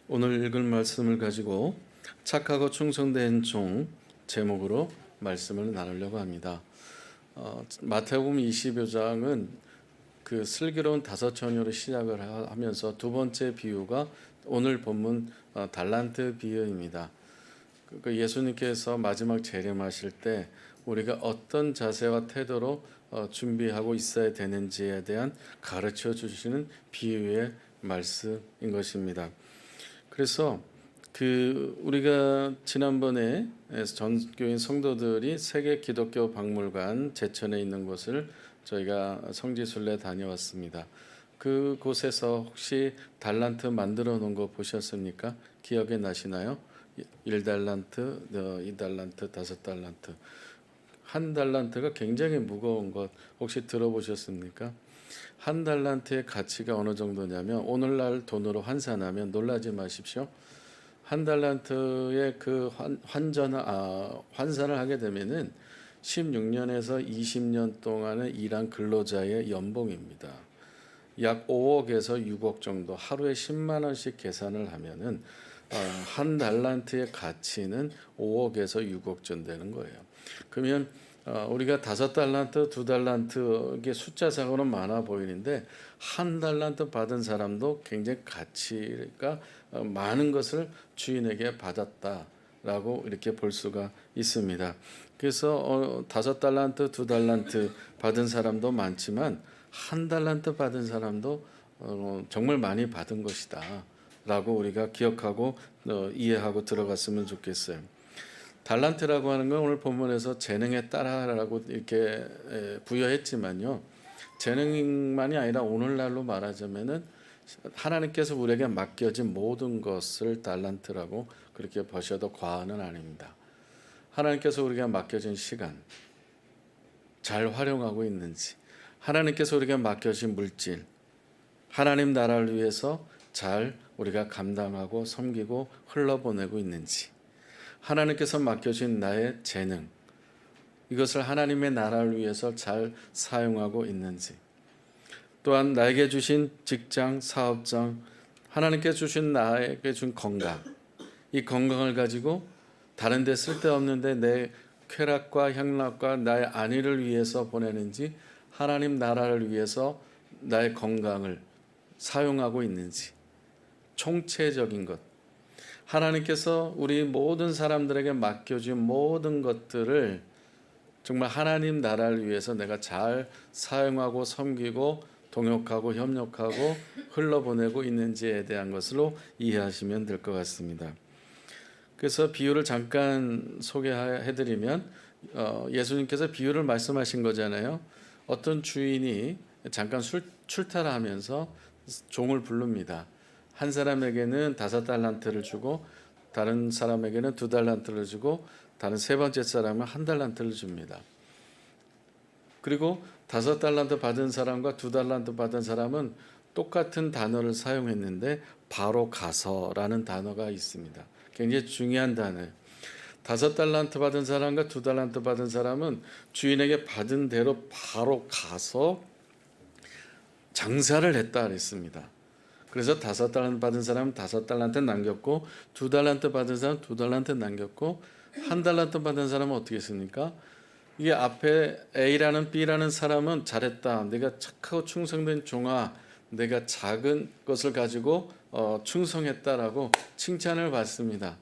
오늘 읽을 말씀을 가지고 착하고 충성된 종 제목으로 말씀을 나누려고 합니다. 마태복음 25장은 그 슬기로운 다섯 처녀로 시작을 하면서 두 번째 비유가 오늘 본문 달란트 비유입니다. 그 예수님께서 마지막 재림하실 때 우리가 어떤 자세와 태도로 준비하고 있어야 되는지에 대한 가르쳐 주시는 비유의 말씀인 것입니다. 그래서 우리가 지난번에 전교인 성도들이 세계 기독교 박물관 제천에 있는 곳을 저희가 성지순례 다녀왔습니다. 그곳에서 혹시 달란트 만들어 놓은 거 보셨습니까? 기억이 나시나요? 1달란트, 2달란트, 5달란트. 한 달란트가 굉장히 무거운 것 혹시 들어보셨습니까? 한 달란트의 가치가 어느 정도냐면 오늘날 돈으로 환산하면 놀라지 마십시오. 한 달란트의 그 환산을 하게 되면은 16년에서 20년 동안의 일한 근로자의 연봉입니다. 약 5억에서 6억 정도 하루에 10만 원씩 계산을 하면은 한 달란트의 가치는 5억에서 6억 정도 되는 거예요. 그러면 우리가 5달란트, 2달란트 이게 숫자상으로는 많아 보이는데 한 달란트 받은 사람도 굉장히 가치가 많은 것을 주인에게 받았다라고 이렇게 볼 수가 있습니다. 그래서 5달란트, 2달란트 받은 사람도 많지만 한 달란트 받은 사람도 정말 많이 받은 것이다라고 우리가 기억하고 이해하고 들어갔으면 좋겠어요. 달란트라고 하는 건 오늘 본문에서 재능에 따라라고 이렇게 부여했지만요. 재능만이 아니라 오늘날로 말하자면은 하나님께서 우리에게 맡겨진 모든 것을 달란트라고 그렇게 보셔도 과언은 아닙니다. 하나님께서 우리가 맡겨진 시간 잘 활용하고 있는지, 하나님께서 우리가 맡겨진 물질, 하나님 나라를 위해서 잘 우리가 감당하고 섬기고 흘러보내고 있는지, 하나님께서 맡겨진 나의 재능, 이것을 하나님의 나라를 위해서 잘 사용하고 있는지, 또한 나에게 주신 직장, 사업장, 하나님께 주신 나에게 준 건강, 이 건강을 가지고 다른 데 쓸데없는데 내 쾌락과 향락과 나의 안위를 위해서 보내는지, 하나님 나라를 위해서 나의 건강을 사용하고 있는지, 총체적인 것, 하나님께서 우리 모든 사람들에게 맡겨준 모든 것들을 정말 하나님 나라를 위해서 내가 잘 사용하고 섬기고 동역하고 협력하고 흘러보내고 있는지에 대한 것으로 이해하시면 될 것 같습니다. 그래서 비유를 잠깐 소개해드리면 예수님께서 비유를 말씀하신 거잖아요. 어떤 주인이 잠깐 출타를 하면서 종을 부릅니다. 한 사람에게는 5달란트를 주고 다른 사람에게는 2달란트를 주고 다른 세 번째 사람은 1달란트를 줍니다. 그리고 5달란트 받은 사람과 2달란트 받은 사람은 똑같은 단어를 사용했는데 바로 가서라는 단어가 있습니다. 굉장히 중요한 단어예요. 5달란트 받은 사람과 2달란트 받은 사람은 주인에게 받은 대로 바로 가서 장사를 했다 그랬습니다. 그래서 5달란트 받은 사람은 5달란트 남겼고 2달란트 받은 사람은 2달란트 남겼고 1달란트 받은 사람은 어떻게 했습니까? 이게 앞에 A라는 B라는 사람은 잘했다. 내가 착하고 충성된 종아, 내가 작은 것을 가지고 충성했다라고 칭찬을 받습니다.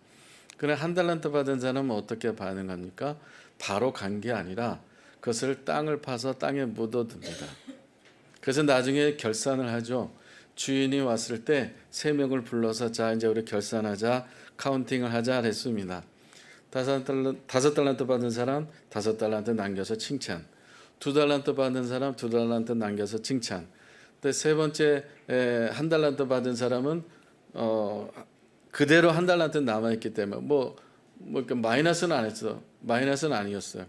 그러나 1달란트 받은 사람은 어떻게 반응합니까? 바로 간 게 아니라 그것을 땅을 파서 땅에 묻어둡니다. 그래서 나중에 결산을 하죠. 주인이 왔을 때 3명을 불러서 자 이제 우리 결산하자, 카운팅을 하자 했습니다. 5달란트 받은 사람 5달란트 남겨서 칭찬, 2달란트 받은 사람 2달란트 남겨서 칭찬. 근데 세 번째 1달란트 받은 사람은 그대로 1달란트 남아있기 때문에 마이너스는 안 했어. 마이너스는 아니었어요.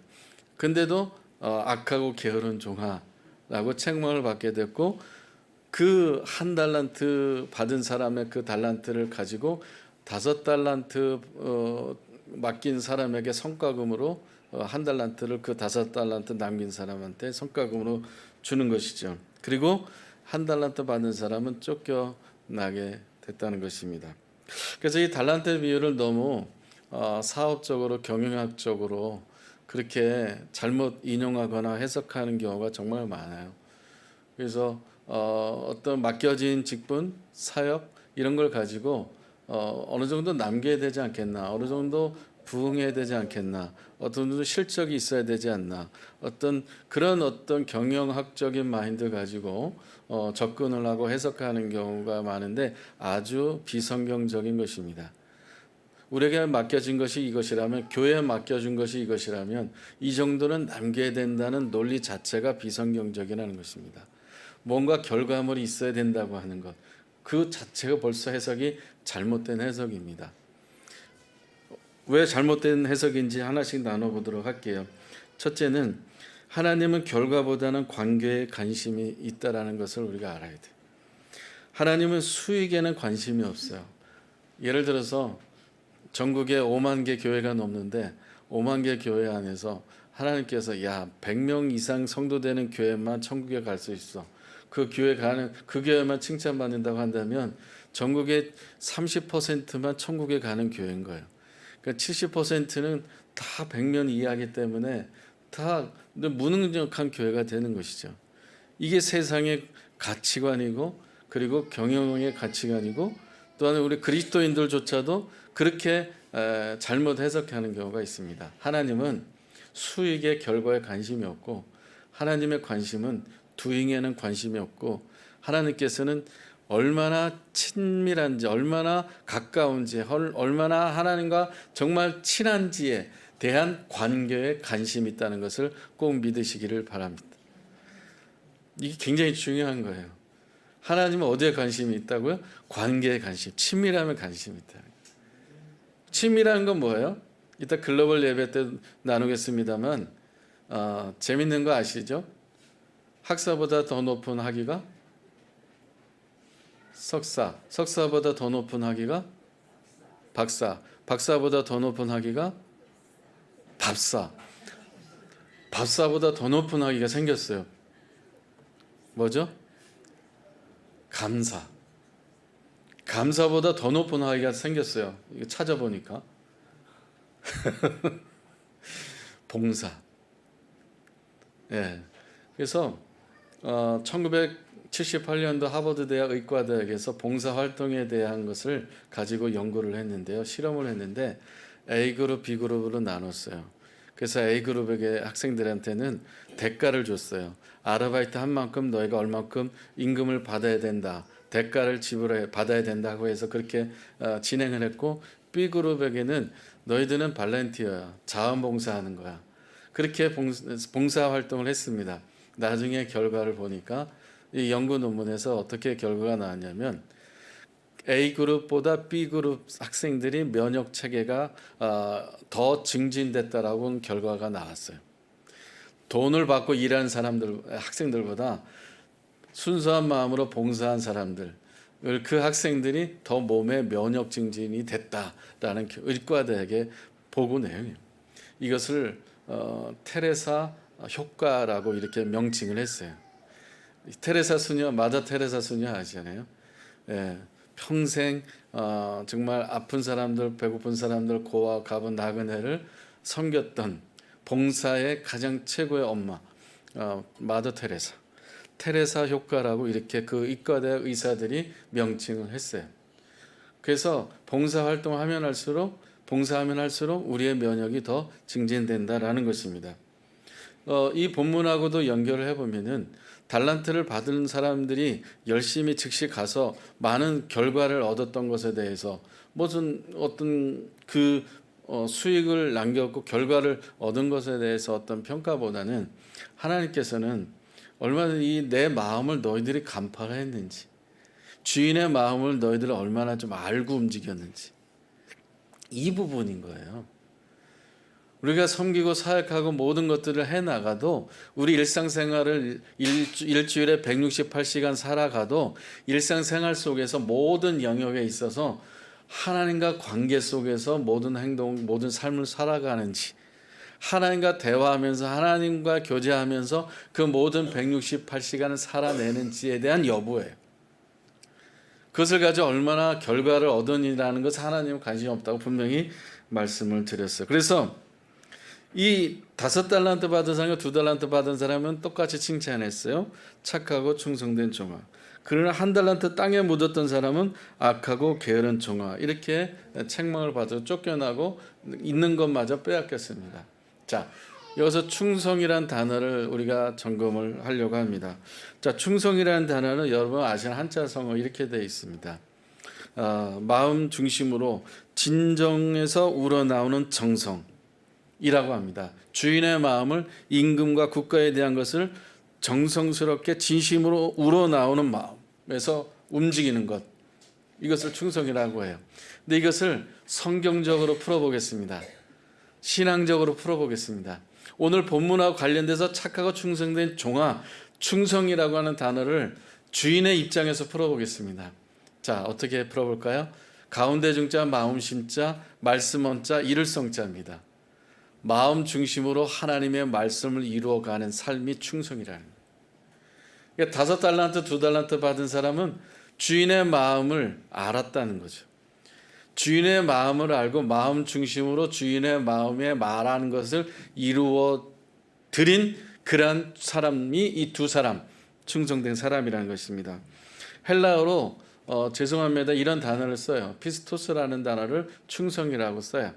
근데도 악하고 게으른 종아라고 책망을 받게 됐고, 그 1달란트 받은 사람의 그 달란트를 가지고 5달란트 맡긴 사람에게 성과금으로 1달란트를 그 5달란트 남긴 사람한테 성과금으로 주는 것이죠. 그리고 1달란트 받은 사람은 쫓겨나게 됐다는 것입니다. 그래서 이 달란트 비유를 너무 사업적으로 경영학적으로 그렇게 잘못 인용하거나 해석하는 경우가 정말 많아요. 그래서 어떤 맡겨진 직분, 사역 이런 걸 가지고 어느 정도 남겨야 되지 않겠나, 어느 정도 부응해야 되지 않겠나, 어떤 정도 실적이 있어야 되지 않나, 그런 어떤 경영학적인 마인드 가지고 접근을 하고 해석하는 경우가 많은데 아주 비성경적인 것입니다. 우리에게 맡겨진 것이 이것이라면, 교회에 맡겨준 것이 이것이라면 이 정도는 남겨야 된다는 논리 자체가 비성경적이라는 것입니다. 뭔가 결과물이 있어야 된다고 하는 것, 그 자체가 벌써 해석이 잘못된 해석입니다. 왜 잘못된 해석인지 하나씩 나눠보도록 할게요. 첫째는 하나님은 결과보다는 관계에 관심이 있다라는 것을 우리가 알아야 돼요. 하나님은 수익에는 관심이 없어요. 예를 들어서 전국에 5만 개 교회가 넘는데 5만 개 교회 안에서 하나님께서 100명 이상 성도되는 교회만 천국에 갈 수 있어. 그 교회만 칭찬받는다고 한다면 전국의 30%만 천국에 가는 교회인 거예요. 그러니까 70%는 다 100명 이하이기 때문에 다 무능력한 교회가 되는 것이죠. 이게 세상의 가치관이고 그리고 경영의 가치관이고 또한 우리 그리스도인들조차도 그렇게 잘못 해석하는 경우가 있습니다. 하나님은 수익의 결과에 관심이 없고 하나님의 관심은 두잉에는 관심이 없고 하나님께서는 얼마나 친밀한지 얼마나 가까운지 얼마나 하나님과 정말 친한지에 대한 관계에 관심이 있다는 것을 꼭 믿으시기를 바랍니다. 이게 굉장히 중요한 거예요. 하나님은 어디에 관심이 있다고요? 관계에 관심, 친밀함에 관심이 있다. 친밀한 건 뭐예요? 이따 글로벌 예배 때 나누겠습니다만 재밌는 거 아시죠? 학사보다 더 높은 학위가 석사, 석사보다 더 높은 학위가 박사, 박사보다 더 높은 학위가 밥사, 밥사보다 더 높은 학위가 생겼어요. 뭐죠? 감사. 감사보다 더 높은 학위가 생겼어요. 이거 찾아보니까 봉사. 예. 그래서 1978년도 하버드 대학 의과대학에서 봉사활동에 대한 것을 가지고 연구를 했는데요. 실험을 했는데 A그룹, B그룹으로 나눴어요. 그래서 A그룹에게 학생들한테는 대가를 줬어요. 아르바이트 한 만큼 너희가 얼만큼 임금을 받아야 된다. 대가를 받아야 된다고 해서 그렇게 진행을 했고 B그룹에게는 너희들은 발렌티어야. 자원봉사하는 거야. 그렇게 봉사활동을 했습니다. 나중에 결과를 보니까 이 연구 논문에서 어떻게 결과가 나왔냐면 A그룹보다 B그룹 학생들이 면역 체계가 더 증진됐다라고 결과가 나왔어요. 돈을 받고 일하는 학생들보다 순수한 마음으로 봉사한 사람들, 그 학생들이 더 몸의 면역 증진이 됐다라는 의과대학의 보고 내용이에요. 이것을 테레사 효과라고 이렇게 명칭을 했어요. 테레사 수녀, 마다 테레사 수녀 아시잖아요. 예, 평생 정말 아픈 사람들, 배고픈 사람들, 고아, 가분, 나그네를 섬겼던 봉사의 가장 최고의 엄마, 마더 테레사 효과라고 이렇게 그 의과대 의사들이 명칭을 했어요. 그래서 봉사하면 할수록 우리의 면역이 더 증진된다라는 것입니다. 이 본문하고도 연결을 해보면은 달란트를 받은 사람들이 열심히 즉시 가서 많은 결과를 얻었던 것에 대해서 무슨 어떤 수익을 남겼고 결과를 얻은 것에 대해서 어떤 평가보다는 하나님께서는 얼마나 내 마음을 너희들이 간파를 했는지, 주인의 마음을 너희들이 얼마나 좀 알고 움직였는지, 이 부분인 거예요. 우리가 섬기고 사역하고 모든 것들을 해나가도 우리 일상생활을 일주일에 168시간 살아가도 일상생활 속에서 모든 영역에 있어서 하나님과 관계 속에서 모든 행동, 모든 삶을 살아가는지, 하나님과 대화하면서 하나님과 교제하면서 그 모든 168시간을 살아내는지에 대한 여부예요. 그것을 가지고 얼마나 결과를 얻으니라는 것은 하나님은 관심이 없다고 분명히 말씀을 드렸어요. 그래서 이 5달란트 받은 사람과 2달란트 받은 사람은 똑같이 칭찬했어요. 착하고 충성된 종아. 그러나 1달란트 땅에 묻었던 사람은 악하고 게으른 종아. 이렇게 책망을 받아 쫓겨나고 있는 것마저 빼앗겼습니다. 자, 여기서 충성이란 단어를 우리가 점검을 하려고 합니다. 자, 충성이라는 단어는 여러분 아시는 한자성어 이렇게 되어 있습니다. 마음 중심으로 진정에서 우러나오는 정성이라고 합니다. 주인의 마음을 임금과 국가에 대한 것을 정성스럽게 진심으로 우러나오는 마음에서 움직이는 것, 이것을 충성이라고 해요. 근데 이것을 성경적으로 풀어보겠습니다. 신앙적으로 풀어보겠습니다. 오늘 본문하고 관련돼서 착하고 충성된 종아, 충성이라고 하는 단어를 주인의 입장에서 풀어보겠습니다. 자, 어떻게 풀어볼까요? 가운데 중자, 마음 심자, 말씀 언자, 이를 성자입니다. 마음 중심으로 하나님의 말씀을 이루어가는 삶이 충성이라는 거예요. 그러니까 5달란트, 2달란트 받은 사람은 주인의 마음을 알았다는 거죠. 주인의 마음을 알고 마음 중심으로 주인의 마음에 말하는 것을 이루어 드린 그러한 사람이 이 두 사람, 충성된 사람이라는 것입니다. 헬라어로 죄송합니다. 이런 단어를 써요. 피스토스라는 단어를 충성이라고 써요.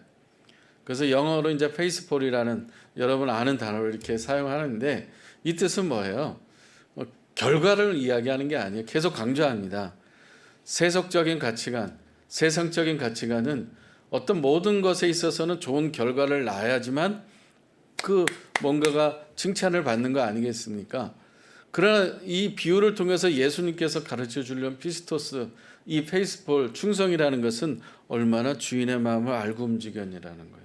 그래서 영어로 이제 페이스폴이라는 여러분 아는 단어를 이렇게 사용하는데 이 뜻은 뭐예요? 결과를 이야기하는 게 아니에요. 계속 강조합니다. 세속적인 가치관, 세상적인 가치관은 어떤 모든 것에 있어서는 좋은 결과를 낳아야지만 그 뭔가가 칭찬을 받는 거 아니겠습니까? 그러나 이 비유를 통해서 예수님께서 가르쳐 주려는 피스토스, 이 페이스폴, 충성이라는 것은 얼마나 주인의 마음을 알고 움직였냐라는 거예요.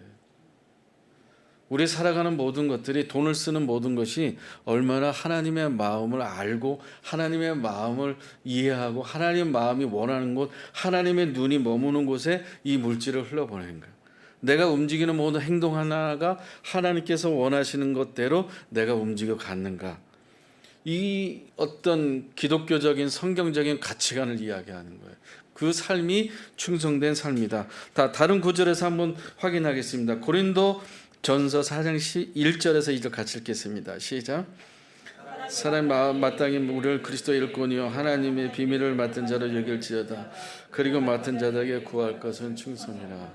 우리 살아가는 모든 것들이, 돈을 쓰는 모든 것이 얼마나 하나님의 마음을 알고 하나님의 마음을 이해하고 하나님의 마음이 원하는 곳, 하나님의 눈이 머무는 곳에 이 물질을 흘려보내는가. 내가 움직이는 모든 행동 하나가 하나님께서 원하시는 것대로 내가 움직여 갔는가. 이 어떤 기독교적인 성경적인 가치관을 이야기하는 거예요. 그 삶이 충성된 삶이다. 다른 구절에서 한번 확인하겠습니다. 고린도 전서 4장 1절에서 2절 같이 읽겠습니다. 시작. 사람의 마음 마땅히 우리를 그리스도의 일꾼이요 하나님의 비밀을 맡은 자로 여길지어다. 그리고 맡은 자들에게 구할 것은 충성이라.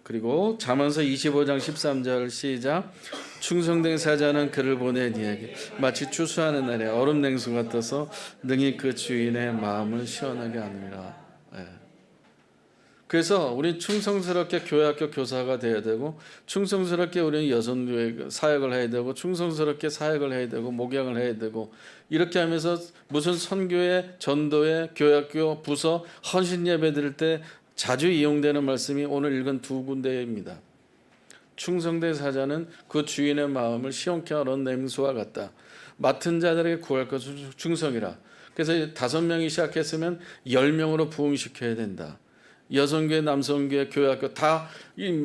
그리고 잠언서 25장 13절 시작. 충성된 사자는 그를 보내 니에게 마치 추수하는 날에 얼음 냉수 같아서 능히 그 주인의 마음을 시원하게 하느니라. 그래서 우리는 충성스럽게 교회학교 교사가 돼야 되고, 충성스럽게 우리는 여성교회 사역을 해야 되고, 충성스럽게 사역을 해야 되고, 목양을 해야 되고, 이렇게 하면서 무슨 선교회, 전도회, 교회학교, 부서, 헌신 예배 드릴 때 자주 이용되는 말씀이 오늘 읽은 두 군데입니다. 충성된 사자는 그 주인의 마음을 시원케 하는 냉수와 같다. 맡은 자들에게 구할 것은 충성이라. 그래서 5명이 시작했으면 10명으로 부흥시켜야 된다. 여성교회, 남성교회, 교회학교 다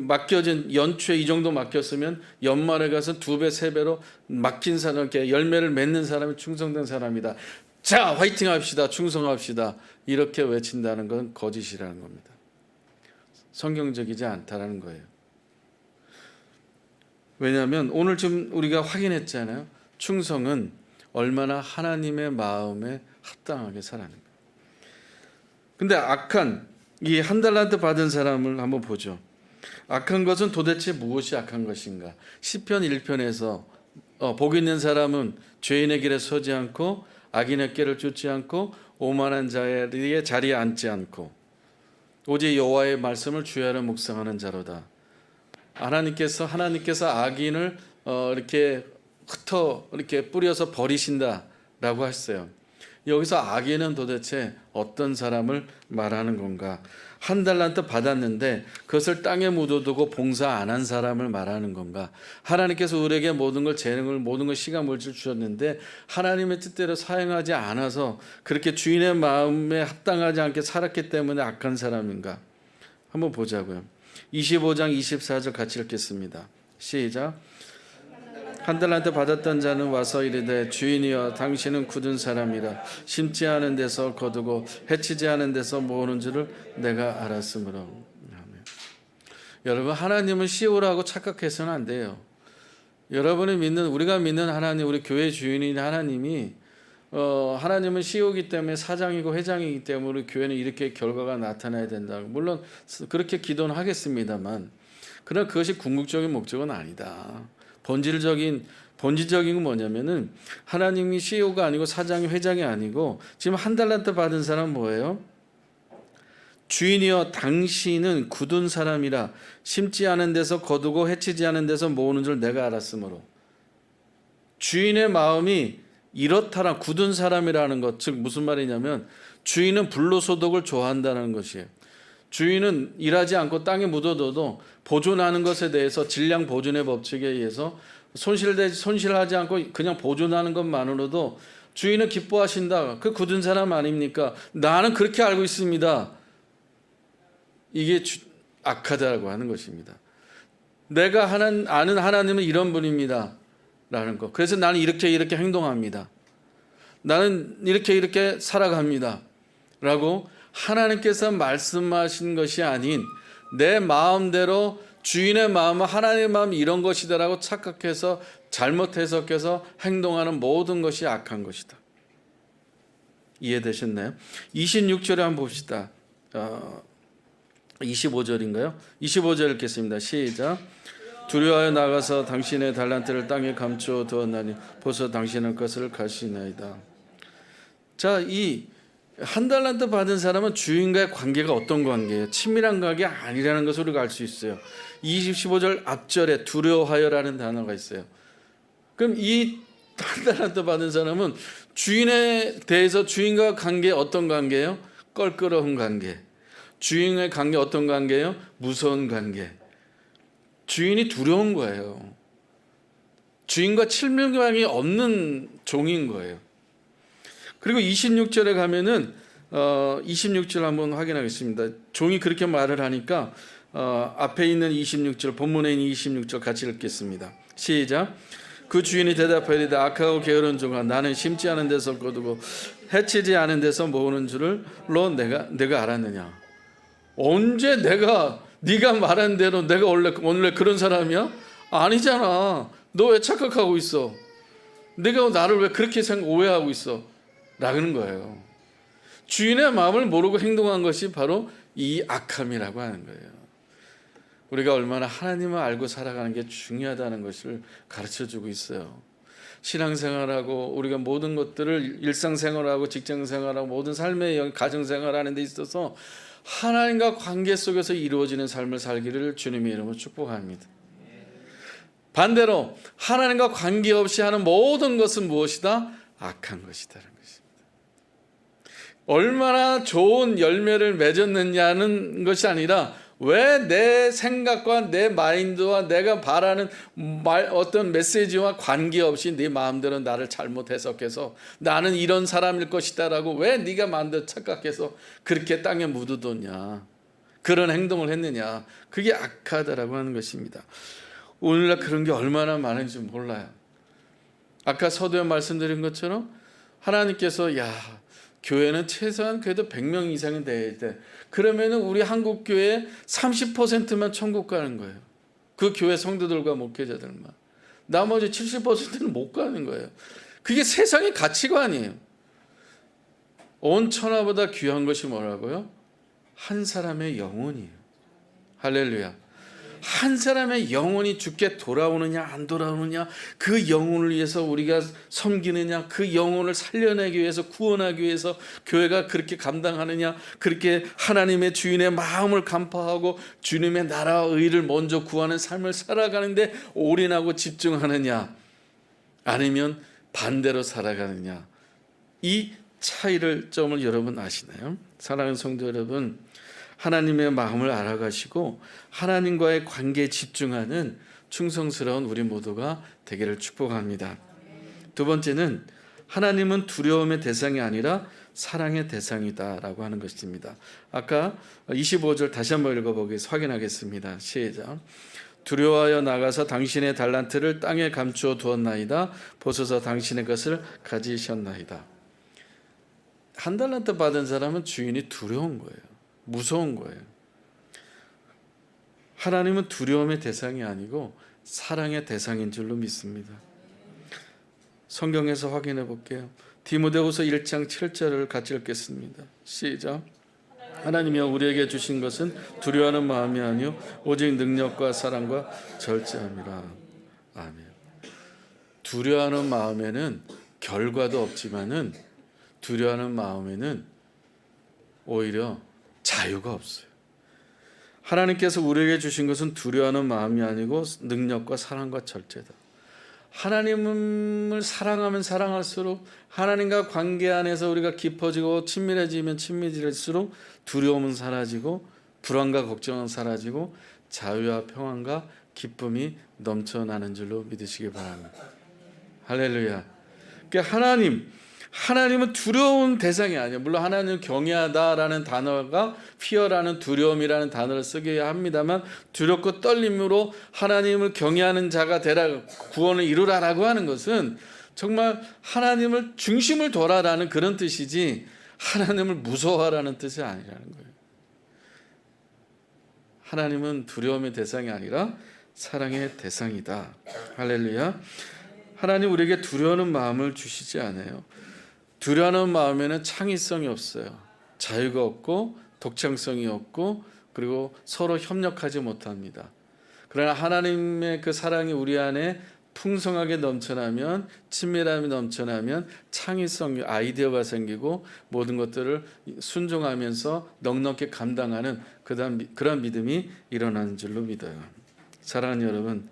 맡겨진 연초에 이 정도 맡겼으면 연말에 가서 2배, 3배로 맡긴 사람께 열매를 맺는 사람이 충성된 사람이다. 자, 화이팅 합시다. 충성합시다. 이렇게 외친다는 건 거짓이라는 겁니다. 성경적이지 않다라는 거예요. 왜냐하면 오늘 지금 우리가 확인했잖아요. 충성은 얼마나 하나님의 마음에 합당하게 살아가는 거예요. 근데 악한 이 1달란트 받은 사람을 한번 보죠. 악한 것은 도대체 무엇이 악한 것인가? 시편 1편에서 복 있는 사람은 죄인의 길에 서지 않고 악인의 길을 쫓지 않고 오만한 자의 자리에 앉지 않고 오직 여호와의 말씀을 주야로 묵상하는 자로다. 하나님께서 악인을 이렇게 이렇게 뿌려서 버리신다라고 했어요. 여기서 악인은 도대체 어떤 사람을 말하는 건가? 1달란트 받았는데 그것을 땅에 묻어두고 봉사 안 한 사람을 말하는 건가? 하나님께서 우리에게 모든 걸, 재능을, 모든 걸, 시간, 물질 주셨는데 하나님의 뜻대로 사용하지 않아서 그렇게 주인의 마음에 합당하지 않게 살았기 때문에 악한 사람인가? 한번 보자고요. 25장 24절 같이 읽겠습니다. 시작. 한 달란트 받았던 자는 와서 이르되 주인이여 당신은 굳은 사람이라 심지 않은 데서 거두고 해치지 않은 데서 모으는 줄을 내가 알았으므로. 아멘. 여러분, 하나님은 CEO라고 착각해서는 안 돼요. 여러분이 믿는, 우리가 믿는 하나님, 우리 교회 주인인 하나님이 하나님은 CEO이기 때문에 사장이고 회장이기 때문에 우리 교회는 이렇게 결과가 나타나야 된다. 물론 그렇게 기도는 하겠습니다만, 그러나 그것이 궁극적인 목적은 아니다. 본질적인 건 뭐냐면은 하나님이 CEO가 아니고 사장이 회장이 아니고 지금 한 달란트 받은 사람은 뭐예요? 주인이여 당신은 굳은 사람이라 심지 않은 데서 거두고 해치지 않은 데서 모으는 줄 내가 알았으므로. 주인의 마음이 이렇다라 굳은 사람이라는 것, 즉 무슨 말이냐면 주인은 불로소득을 좋아한다는 것이에요. 주인은 일하지 않고 땅에 묻어둬도 보존하는 것에 대해서 질량 보존의 법칙에 의해서 손실하지 않고 그냥 보존하는 것만으로도 주인은 기뻐하신다. 그 굳은 사람 아닙니까? 나는 그렇게 알고 있습니다. 이게 악하다고 하는 것입니다. 내가 아는 하나님은 이런 분입니다 라는 것. 그래서 나는 이렇게 행동합니다. 나는 이렇게 살아갑니다 라고 하나님께서 말씀하신 것이 아닌 내 마음대로 주인의 마음은 하나님의 마음이 이런 것이다라고 착각해서 잘못 해석해서 행동하는 모든 것이 악한 것이다. 이해되셨나요? 26절에 한번 봅시다. 25절인가요? 25절 읽겠습니다. 시작. 두려워하여 나가서 당신의 달란트를 땅에 감추어 두었나니 벌써 당신은 것을 가시나이다. 자, 이 한 달란트 받은 사람은 주인과의 관계가 어떤 관계예요? 친밀한 관계가 아니라는 것을 우리가 알 수 있어요. 25절 앞절에 두려워하여라는 단어가 있어요. 그럼 이 한 달란트 받은 사람은 주인에 대해서 주인과 관계 어떤 관계예요? 껄끄러운 관계. 주인의 관계 어떤 관계예요? 무서운 관계. 주인이 두려운 거예요. 주인과 친밀감이 없는 종인 거예요. 그리고 26절에 가면은 26절 한번 확인하겠습니다. 종이 그렇게 말을 하니까 앞에 있는 26절, 본문에 있는 26절 같이 읽겠습니다. 시작. 그 주인이 대답하되 악하고 게으른 종아 나는 심지 않은 데서 거두고 해치지 않은 데서 모으는 줄을 내가 알았느냐. 언제 네가 말한 대로 내가 원래 그런 사람이야? 아니잖아. 너 왜 착각하고 있어? 내가 나를 왜 그렇게 오해하고 있어? 라는 거예요. 주인의 마음을 모르고 행동한 것이 바로 이 악함이라고 하는 거예요. 우리가 얼마나 하나님을 알고 살아가는 게 중요하다는 것을 가르쳐주고 있어요. 신앙생활하고 우리가 모든 것들을 일상생활하고 직장생활하고 모든 삶의 가정생활하는 데 있어서 하나님과 관계 속에서 이루어지는 삶을 살기를 주님의 이름으로 축복합니다. 반대로 하나님과 관계없이 하는 모든 것은 무엇이다? 악한 것이다라는 것입니다. 얼마나 좋은 열매를 맺었느냐는 것이 아니라 왜 내 생각과 내 마인드와 내가 바라는 어떤 메시지와 관계없이 네 마음대로 나를 잘못 해석해서 나는 이런 사람일 것이다 라고 왜 네가 마음대로 착각해서 그렇게 땅에 묻어뒀냐, 그런 행동을 했느냐. 그게 악하다라고 하는 것입니다. 오늘날 그런 게 얼마나 많은지 몰라요. 아까 서두에 말씀드린 것처럼 하나님께서 교회는 최소한 그래도 100명 이상은 돼야 돼. 그러면은 우리 한국 교회 30%만 천국 가는 거예요. 그 교회 성도들과 목회자들만. 나머지 70%는 못 가는 거예요. 그게 세상의 가치관이에요. 온 천하보다 귀한 것이 뭐라고요? 한 사람의 영혼이에요. 할렐루야. 한 사람의 영혼이 주께 돌아오느냐 안 돌아오느냐, 그 영혼을 위해서 우리가 섬기느냐, 그 영혼을 살려내기 위해서 구원하기 위해서 교회가 그렇게 감당하느냐, 그렇게 하나님의 주인의 마음을 간파하고 주님의 나라와 의를 먼저 구하는 삶을 살아가는데 올인하고 집중하느냐, 아니면 반대로 살아가느냐, 이 점을 여러분 아시나요? 사랑하는 성도 여러분, 하나님의 마음을 알아가시고 하나님과의 관계에 집중하는 충성스러운 우리 모두가 되기를 축복합니다. 두 번째는 하나님은 두려움의 대상이 아니라 사랑의 대상이다라고 하는 것입니다. 아까 25절 다시 한번 읽어보겠습니다. 확인하겠습니다. 시작. 두려워하여 나가서 당신의 달란트를 땅에 감추어 두었나이다. 보소서 당신의 것을 가지셨나이다. 한 달란트 받은 사람은 주인이 두려운 거예요. 무서운 거예요. 하나님은 두려움의 대상이 아니고 사랑의 대상인 줄로 믿습니다. 성경에서 확인해 볼게요. 디모데후서 1장 7절을 같이 읽겠습니다. 시작. 하나님이여 우리에게 주신 것은 두려워하는 마음이 아니요 오직 능력과 사랑과 절제함이라. 아멘. 두려워하는 마음에는 결과도 없지만은 두려워하는 마음에는 오히려 자유가 없어요. 하나님께서 우리에게 주신 것은 두려워하는 마음이 아니고 능력과 사랑과 절제다. 하나님을 사랑하면 사랑할수록 하나님과 관계 안에서 우리가 깊어지고 친밀해지면 친밀해질수록 두려움은 사라지고 불안과 걱정은 사라지고 자유와 평안과 기쁨이 넘쳐나는 줄로 믿으시기 바랍니다. 할렐루야. 그러니까 하나님은 두려운 대상이 아니에요. 물론 하나님을 경외하다라는 단어가 fear라는 두려움이라는 단어를 쓰게 합니다만 두렵고 떨림으로 하나님을 경외하는 자가 되라 구원을 이루라라고 하는 것은 정말 하나님을 중심을 둬라라는 그런 뜻이지 하나님을 무서워하라는 뜻이 아니라는 거예요. 하나님은 두려움의 대상이 아니라 사랑의 대상이다. 할렐루야. 하나님 우리에게 두려워하는 마음을 주시지 않아요. 두려워하는 마음에는 창의성이 없어요. 자유가 없고 독창성이 없고 그리고 서로 협력하지 못합니다. 그러나 하나님의 그 사랑이 우리 안에 풍성하게 넘쳐나면 친밀함이 넘쳐나면 창의성, 아이디어가 생기고 모든 것들을 순종하면서 넉넉히 감당하는 그런 믿음이 일어나는 줄로 믿어요. 사랑하는 여러분,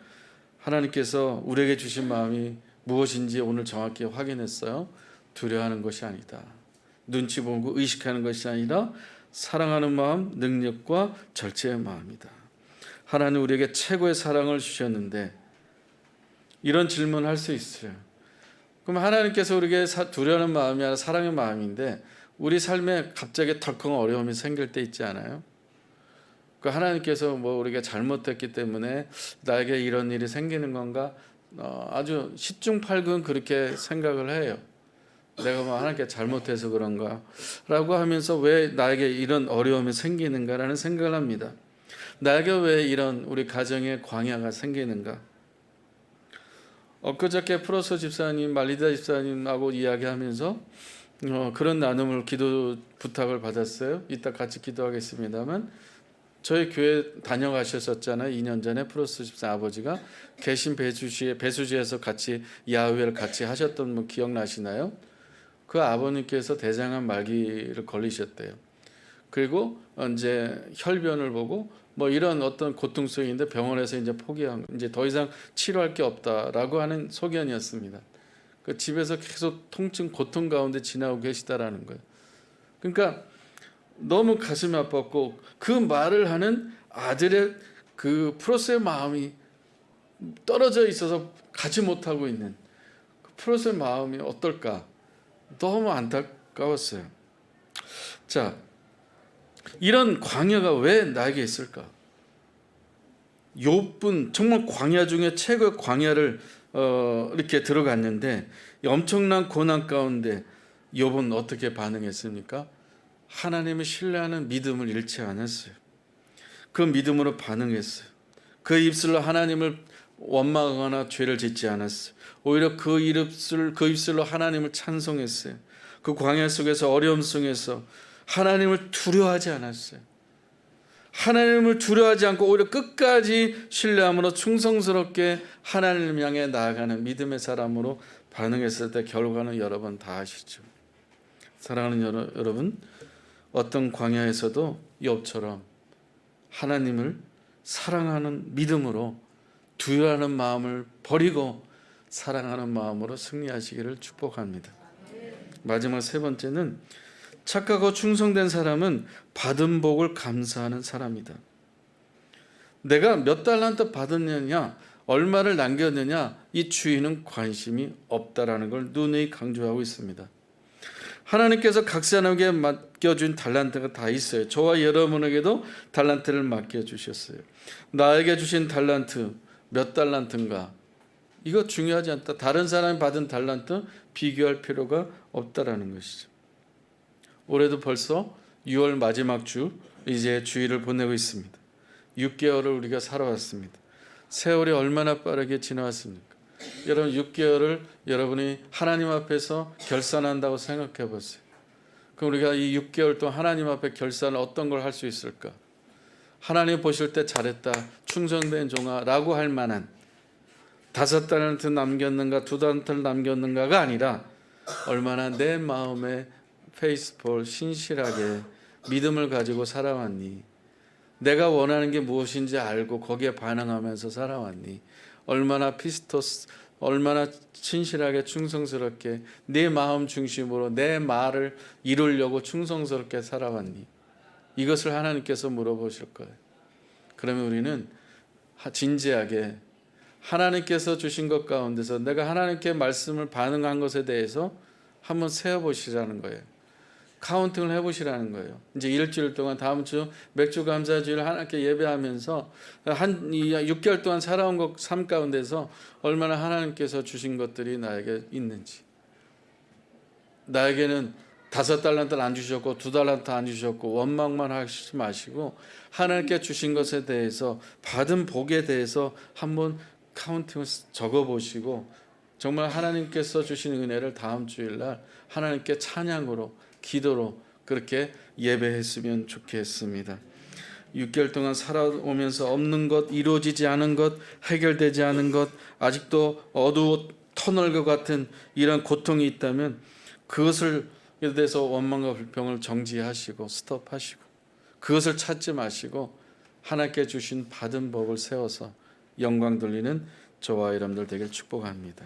하나님께서 우리에게 주신 마음이 무엇인지 오늘 정확히 확인했어요. 두려워하는 것이 아니다. 눈치 보고 의식하는 것이 아니라 사랑하는 마음, 능력과 절제의 마음이다. 하나님 우리에게 최고의 사랑을 주셨는데 이런 질문을 할 수 있어요. 그럼 하나님께서 우리에게 두려워하는 마음이 아니라 사랑의 마음인데 우리 삶에 갑자기 덜컹 어려움이 생길 때 있지 않아요? 그 하나님께서 우리가 잘못했기 때문에 나에게 이런 일이 생기는 건가? 아주 시중팔군 그렇게 생각을 해요. 내가 하나님께 잘못해서 그런가? 라고 하면서 왜 나에게 이런 어려움이 생기는가라는 생각을 합니다. 나에게 왜 이런 우리 가정에 광야가 생기는가? 엊그저께 프로서 집사님, 말리다 집사님하고 이야기하면서 그런 나눔을 기도 부탁을 받았어요. 이따 같이 기도하겠습니다만 저희 교회 다녀가셨었잖아요. 2년 전에 프로스 집사 아버지가 계신 배수지에서 같이 야외를 같이 하셨던 분 기억나시나요? 그 아버님께서 대장암 말기를 걸리셨대요. 그리고 이제 혈변을 보고 이런 어떤 고통성인데 병원에서 이제 포기한 이제 더 이상 치료할 게 없다라고 하는 소견이었습니다. 그 집에서 계속 통증 고통 가운데 지나고 계시다라는 거예요. 그러니까 너무 가슴이 아팠고 그 말을 하는 아들의 그 프로스의 마음이 떨어져 있어서 가지 못하고 있는 그 프로스의 마음이 어떨까? 너무 안타까웠어요. 자, 이런 광야가 왜 나에게 있을까? 욥은 정말 광야 중에 최고의 광야를 이렇게 들어갔는데 엄청난 고난 가운데 욥은 어떻게 반응했습니까? 하나님을 신뢰하는 믿음을 잃지 않았어요. 그 믿음으로 반응했어요. 그 입술로 하나님을 원망하거나 죄를 짓지 않았어요. 오히려 그 입술로 하나님을 찬송했어요. 그 광야 속에서 어려움 속에서 하나님을 두려워하지 않았어요. 하나님을 두려워하지 않고 오히려 끝까지 신뢰함으로 충성스럽게 하나님을 향해 나아가는 믿음의 사람으로 반응했을 때 결과는 여러분 다 아시죠. 사랑하는 여러분, 어떤 광야에서도 욥처럼 하나님을 사랑하는 믿음으로 두려워하는 마음을 버리고 사랑하는 마음으로 승리하시기를 축복합니다. 마지막 세 번째는 착하고 충성된 사람은 받은 복을 감사하는 사람이다. 내가 몇 달란트 받았느냐, 얼마를 남겼느냐, 이 주인은 관심이 없다라는 걸 누누이 강조하고 있습니다. 하나님께서 각 사람에게 맡겨준 달란트가 다 있어요. 저와 여러분에게도 달란트를 맡겨주셨어요. 나에게 주신 달란트 몇 달란트인가? 이거 중요하지 않다. 다른 사람이 받은 달란트 비교할 필요가 없다라는 것이죠. 올해도 벌써 6월 마지막 주 이제 주일을 보내고 있습니다. 6개월을 우리가 살아왔습니다. 세월이 얼마나 빠르게 지나왔습니까? 여러분 6개월을 여러분이 하나님 앞에서 결산한다고 생각해 보세요. 그럼 우리가 이 6개월 동안 하나님 앞에 결산을 어떤 걸 할 수 있을까? 하나님 보실 때 잘했다, 충성된 종아라고 할 만한 5달란트 남겼는가 2달란트를 남겼는가가 아니라 얼마나 내 마음에 페이스풀 신실하게 믿음을 가지고 살아왔니? 내가 원하는 게 무엇인지 알고 거기에 반응하면서 살아왔니? 얼마나 피스토스, 얼마나 신실하게 충성스럽게 내 마음 중심으로 내 말을 이루려고 충성스럽게 살아왔니? 이것을 하나님께서 물어보실 거예요. 그러면 우리는 진지하게 하나님께서 주신 것 가운데서 내가 하나님께 말씀을 반응한 것에 대해서 한번 세어보시라는 거예요. 카운팅을 해보시라는 거예요. 이제 일주일 동안 다음 주 맥주 감사주일 하나님께 예배하면서 한 6개월 동안 살아온 것 삶 가운데서 얼마나 하나님께서 주신 것들이 나에게 있는지. 나에게는 5달란트를 안 주셨고 2달란트 안 주셨고 원망만 하시지 마시고 하나님께 주신 것에 대해서 받은 복에 대해서 한번 카운팅을 적어보시고 정말 하나님께서 주신 은혜를 다음 주일날 하나님께 찬양으로 기도로 그렇게 예배했으면 좋겠습니다. 6개월 동안 살아오면서 없는 것, 이루어지지 않은 것, 해결되지 않은 것, 아직도 어두워 터널 것 같은 이런 고통이 있다면 그것을 대해서 원망과 불평을 정지하시고 스톱하시고 그것을 찾지 마시고 하나님께 주신 받은 법을 세워서 영광 돌리는 저와 여러분들 되길 축복합니다.